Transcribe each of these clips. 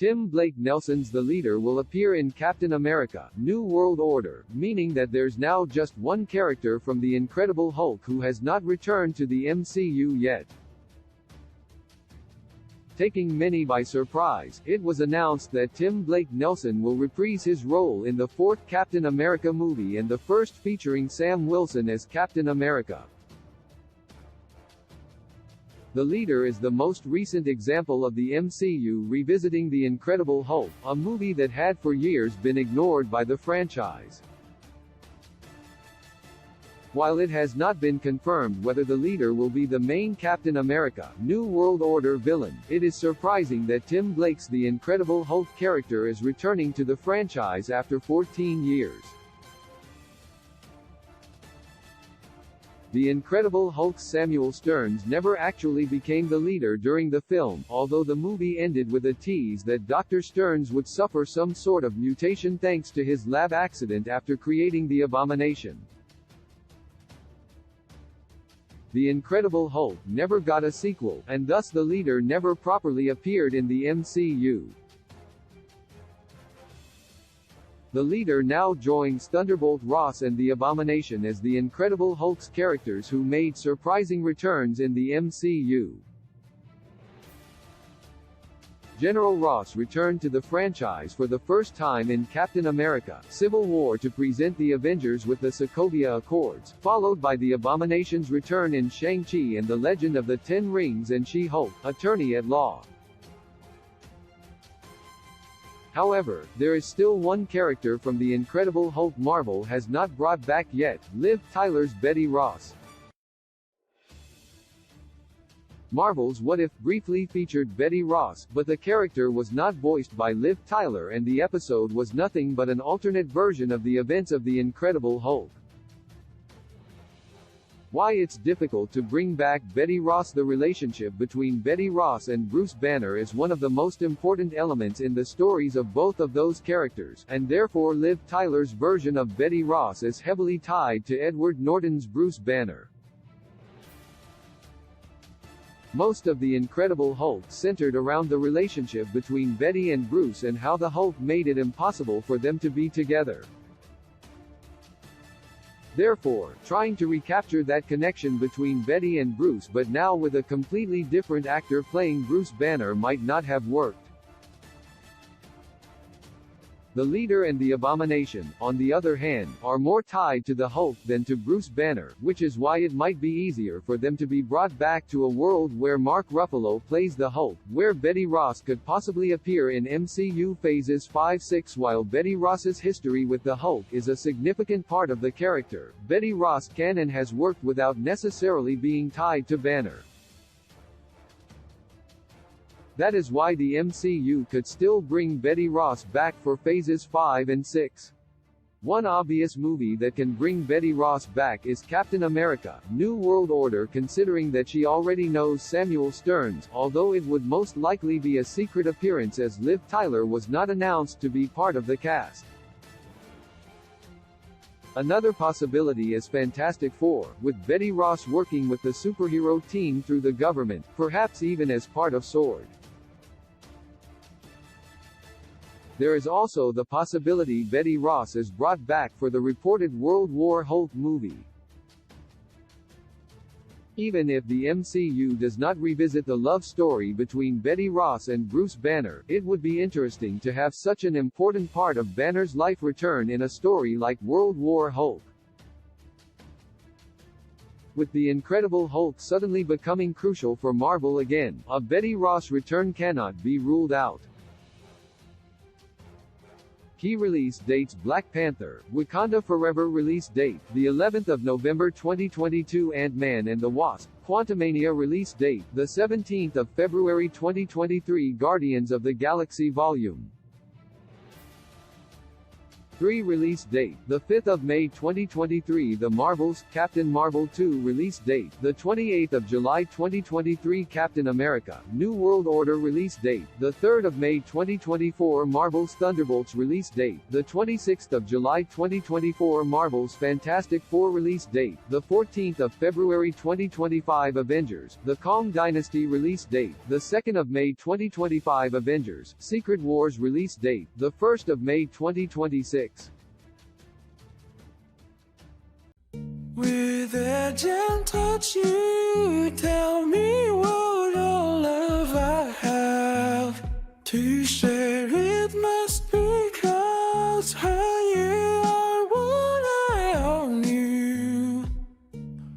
Tim Blake Nelson's The Leader will appear in Captain America: New World Order, meaning that there's now just one character from The Incredible Hulk who has not returned to the MCU yet. Taking many by surprise, it was announced that Tim Blake Nelson will reprise his role in the fourth Captain America movie and the first featuring Sam Wilson as Captain America. The Leader is the most recent example of the MCU revisiting The Incredible Hulk, a movie that had for years been ignored by the franchise. While it has not been confirmed whether the Leader will be the main Captain America: New World Order villain, it is surprising that Tim Blake's The Incredible Hulk character is returning to the franchise after 14 years. The Incredible Hulk's Samuel Stearns never actually became the Leader during the film, although the movie ended with a tease that Dr. Stearns would suffer some sort of mutation thanks to his lab accident after creating the Abomination. The Incredible Hulk never got a sequel, and thus the Leader never properly appeared in the MCU. The Leader now joins Thunderbolt Ross and the Abomination as the Incredible Hulk's characters who made surprising returns in the MCU. General Ross returned to the franchise for the first time in Captain America: Civil War to present the Avengers with the Sokovia Accords, followed by the Abomination's return in Shang-Chi and the Legend of the Ten Rings and She-Hulk, Attorney at Law. However, there is still one character from The Incredible Hulk Marvel has not brought back yet: Liv Tyler's Betty Ross. Marvel's What If briefly featured Betty Ross, but the character was not voiced by Liv Tyler and the episode was nothing but an alternate version of the events of The Incredible Hulk. Why it's difficult to bring back Betty Ross. The relationship between Betty Ross and Bruce Banner is one of the most important elements in the stories of both of those characters, and therefore Liv Tyler's version of Betty Ross is heavily tied to Edward Norton's Bruce Banner. Most of The Incredible Hulk centered around the relationship between Betty and Bruce and how the Hulk made it impossible for them to be together. Therefore, trying to recapture that connection between Betty and Bruce but now with a completely different actor playing Bruce Banner might not have worked. The Leader and the Abomination, on the other hand, are more tied to the Hulk than to Bruce Banner, which is why it might be easier for them to be brought back to a world where Mark Ruffalo plays the Hulk, where Betty Ross could possibly appear in MCU Phases 5-6. While Betty Ross's history with the Hulk is a significant part of the character, Betty Ross can and has worked without necessarily being tied to Banner. That is why the MCU could still bring Betty Ross back for Phases 5 and 6. One obvious movie that can bring Betty Ross back is Captain America: New World Order, considering that she already knows Samuel Stearns, although it would most likely be a secret appearance as Liv Tyler was not announced to be part of the cast. Another possibility is Fantastic Four, with Betty Ross working with the superhero team through the government, perhaps even as part of SWORD. There is also the possibility Betty Ross is brought back for the reported World War Hulk movie. Even if the MCU does not revisit the love story between Betty Ross and Bruce Banner, it would be interesting to have such an important part of Banner's life return in a story like World War Hulk. With The Incredible Hulk suddenly becoming crucial for Marvel again, a Betty Ross return cannot be ruled out. Key release dates: Black Panther: Wakanda Forever release date, the 11th of November 2022. Ant-Man and the Wasp: Quantumania release date, the 17th of February 2023. Guardians of the Galaxy Vol. 2023 release date, the 5th of May 2023. The Marvels, Captain Marvel 2 release date, the 28th of July 2023. Captain America, New World Order release date, the 3rd of May 2024. Marvel's Thunderbolts release date, the 26th of July 2024. Marvel's Fantastic Four release date, the 14th of February 2025. Avengers, The Kong Dynasty release date, the 2nd of May 2025. Avengers, Secret Wars release date, the 1st of May 2026. With a gentle touch, you tell me what all love I have to share. It must be 'cause you are what I all knew.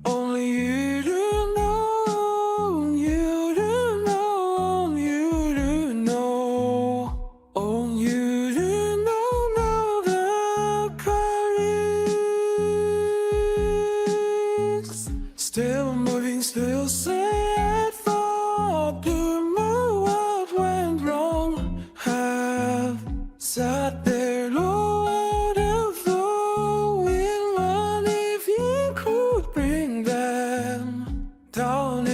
Only you do know, you do know, you do know. Oh, you do know the Paris. Still moving, still sad, thought to know what went wrong. Have sat there low out of the wind, what if you could bring them down?